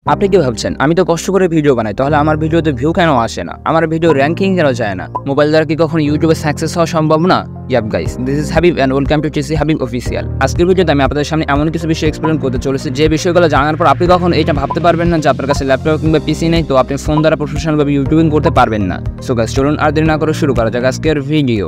আপনি কি ভাবছেন আমি তো কষ্ট করে ভিডিও বানাই, তাহলে আমার ভিডিওতে ভিউ কেন আসে না, আমার ভিডিও র্যাঙ্কিং কেন যায় না? মোবাইল দ্বারা কি কখনো ইউটিউবে সাকসেস হওয়া সম্ভব না? Yup guys, this is Habib and welcome to TC Habib official. আজকের ভিডিওতে আমি আপনাদের সামনে এমন কিছু বিষয় এক্সপ্লেন করতে চলেছি যে বিষয়গুলো জানার পর আপনি কখন এটা ভাবতে পারবেন না যে আপনার কাছে ল্যাপটপ কিংবা পিসি নেই, তো আপনি ফোন দ্বারা প্রফেশনালভাবে ইউটিউবিং করতে পারবেন না। সো গাইস, চলুন আর দেরি না করে শুরু করা যাক আজকের ভিডিও।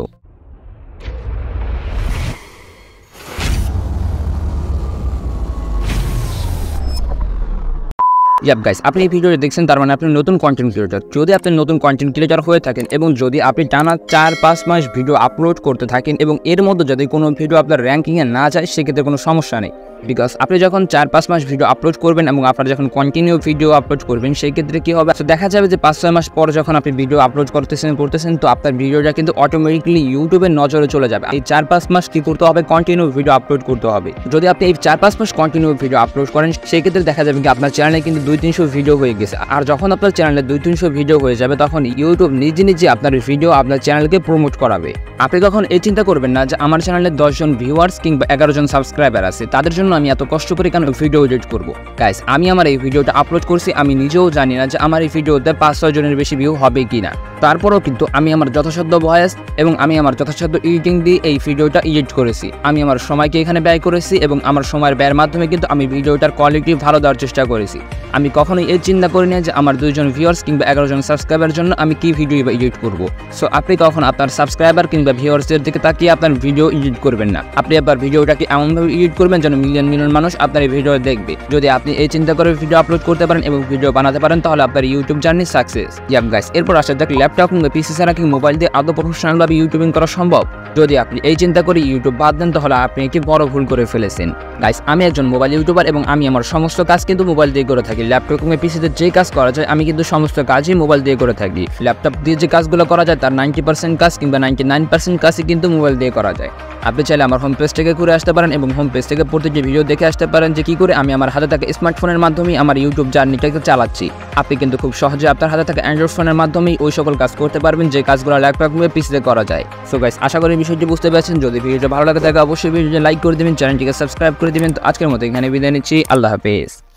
ইয়াপ গাইস, আপনি এই ভিডিওটি দেখছেন, তার মানে আপনি নতুন কন্টেন্ট ক্রিয়েটর। যদি আপনি নতুন কন্টেন্ট ক্রিয়েটর হয়ে থাকেন এবং যদি আপনি টানা 4-5 মাস ভিডিও আপলোড করতে থাকেন এবং এর মধ্যে যদি কোনো ভিডিও আপনার র্যাঙ্কিংয়ে না যায়, সেক্ষেত্রে কোনো সমস্যা নেই। বিকজ আপনি যখন 4-5 মাস ভিডিও আপলোড করবেন এবং আপনারা যখন কন্টিনিউ ভিডিও আপলোড করবেন, সেই ক্ষেত্রে কী হবে, দেখা যাবে যে 5-6 মাস পর যখন আপনি ভিডিও আপলোড করতেছেন তো আপনার ভিডিওটা কিন্তু অটোমেটিকলি ইউটিউবের নজরে চলে যাবে। এই 4-5 মাস কী করতে হবে, কন্টিনিউ ভিডিও আপলোড করতে হবে। যদি আপনি এই 4-5 মাস কন্টিনিউ ভিডিও আপলোড করেন, সেই ক্ষেত্রে দেখা যাবে কি আপনার চ্যানেলে কিন্তু 200-300 ভিডিও হয়ে গেছে। আর যখন আপনার চ্যানেলে 200-300 ভিডিও হয়ে যাবে, তখন ইউটিউব নিজে আপনার ভিডিও আপনার চ্যানেলকে প্রমোট করাবে। আপনি তখন এই চিন্তা করবেন না যে আমার চ্যানেলে 10 জন ভিউয়ার্স কিংবা 11 জন সাবস্ক্রাইবার আছে, তাদের জন্য আমি এত কষ্ট করে কেন ভিডিও এডিট করবো। গাইস, আমি আমার এই ভিডিওটা আপলোড করছি, আমি নিজেও জানি না যে আমার এই ভিডিওতে 5-6 জনের বেশি ভিউ হবে কিনা। তারপরেও কিন্তু আমি আমার যথাসাধ্য ভয়েস এবং আমি আমার যথাসাধ্য এডিটিং দিয়ে এই ভিডিওটা এডিট করেছি। আমি আমার সময়কে এখানে ব্যয় করেছি এবং আমার সময়ের ব্যয়ের মাধ্যমে কিন্তু আমি ভিডিওটার কোয়ালিটি ভালো দেওয়ার চেষ্টা করেছি। আমি কখনোই এই চিন্তা করি না যে আমার 2 জন ভিউয়ার্স কিংবা 11 জন সাবস্ক্রাইবারের জন্য আমি কি ভিডিও এডিট করব। সো আপনি কখন আপনার সাবস্ক্রাইবার কিংবা ভিউয়ার্সদের দিকে তাকিয়ে আপনার ভিডিও এডিট করবেন না। আপনি আপনার ভিডিওটাকে এমনভাবে এডিট করবেন যেন মিলিয়ন মানুষ আপনার এই ভিডিও দেখবে। যদি আপনি এই চিন্তা করে ভিডিও আপলোড করতে পারেন এবং ভিডিও বানাতে পারেন, তাহলে আপনার YouTube journey success. Yup guys, এরপর আসা যাক ল্যাপটপ কিংবা পিসি ছাড়া কি মোবাইল দিয়ে আদৌ প্রফেশনালভাবে ইউটিউবিং করা সম্ভব? যদি আপনি এই চিন্তা করে ইউটিউব বাদ দেন, তাহলে আপনি একটি বড় ভুল করে ফেলেছেন। গাইস, আমি একজন মোবাইল ইউটিউবার এবং আমি আমার সমস্ত কাজ কিন্তু মোবাইল দিয়ে করে থাকি। ল্যাপটপ কিংবা পিসিতে যে কাজ করা যায়, আমি কিন্তু সমস্ত কাজই মোবাইল দিয়ে করে থাকি। ল্যাপটপ দিয়ে যে কাজগুলো করা যায় তার 90% কাজ কিংবা 99% কাজই কিন্তু মোবাইল দিয়ে করা যায়। আপনি চাইলে আমার হোম পেজ থেকে ঘুরে আসতে পারেন এবং হোম পেজ থেকে প্রতিটি ভিডিও দেখে আসতে পারেন যে কী করে আমি আমার হাতে থাকা স্মার্টফোনের মাধ্যমে আমার ইউটিউব জার্নিটাকে চালাচ্ছি। আপনি কিন্তু খুব সহজে আপনার হাতে থাকা অ্যান্ড্রয়েড ফোনের মাধ্যমেই ওই সকল কাজ করতে পারবেন যে কাজগুলো ল্যাপটপ কিংবা পিসিতে করা যায়। সো গাইস, আশা করি বিষয়টি বুঝতে পেরেছেন। যদি ভিডিওটা ভালো লাগে থাকে অবশ্যই ভিডিওটি লাইক করে দিবেন, চ্যানেলটিকে সাবস্ক্রাইব করে দিবেন। তো আজকের মতো এখানে বিদায় নিচ্ছি, আল্লাহ হাফেজ।